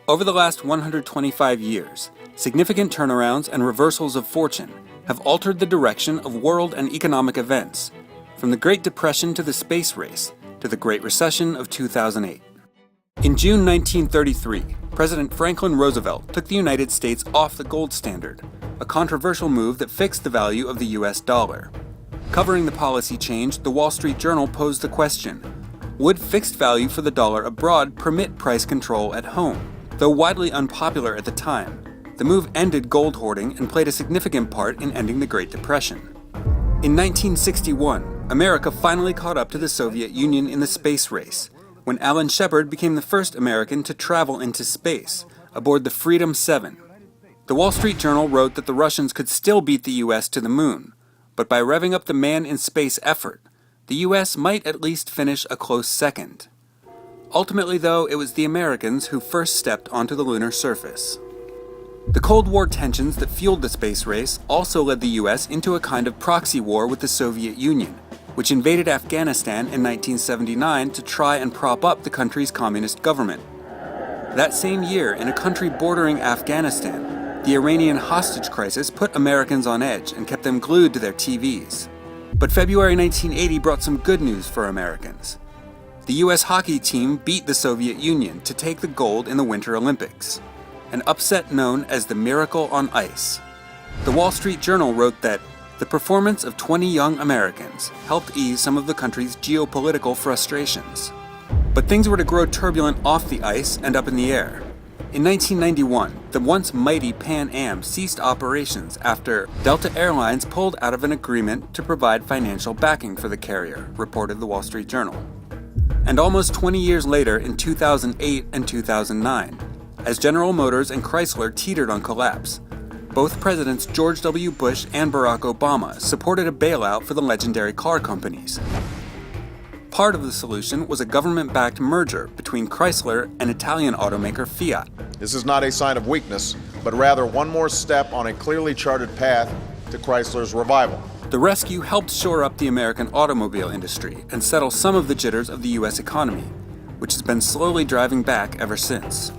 Over the last 125 years, significant turnarounds and reversals of fortune have altered the direction of world and economic events, from the Great Depression to the space race to the Great Recession of 2008. In June 1933, President Franklin Roosevelt took the United States off the gold standard, a controversial move that fixed the value of the US dollar. Covering the policy change, the Wall Street Journal posed the question, would fixed value for the dollar abroad permit price control at home? Though widely unpopular at the time, the move ended gold hoarding and played a significant part in ending the Great Depression. In 1961, America finally caught up to the Soviet Union in the space race, when Alan Shepard became the first American to travel into space, aboard the Freedom 7. The Wall Street Journal wrote that the Russians could still beat the US to the moon, but by revving up the man-in-space effort, the US might at least finish a close second. Ultimately, though, it was the Americans who first stepped onto the lunar surface. The Cold War tensions that fueled the space race also led the US into a kind of proxy war with the Soviet Union, which invaded Afghanistan in 1979 to try and prop up the country's communist government. That same year, in a country bordering Afghanistan, the Iranian hostage crisis put Americans on edge and kept them glued to their TVs. But February 1980 brought some good news for Americans. The US hockey team beat the Soviet Union to take the gold in the Winter Olympics, an upset known as the Miracle on Ice. The Wall Street Journal wrote that the performance of 20 young Americans helped ease some of the country's geopolitical frustrations. But things were to grow turbulent off the ice and up in the air. In 1991, the once mighty Pan Am ceased operations after Delta Airlines pulled out of an agreement to provide financial backing for the carrier, reported the Wall Street Journal. And almost 20 years later, in 2008 and 2009, as General Motors and Chrysler teetered on collapse, both Presidents George W. Bush and Barack Obama supported a bailout for the legendary car companies. Part of the solution was a government-backed merger between Chrysler and Italian automaker Fiat. This is not a sign of weakness, but rather one more step on a clearly charted path to Chrysler's revival. The rescue helped shore up the American automobile industry and settle some of the jitters of the U.S. economy, which has been slowly driving back ever since.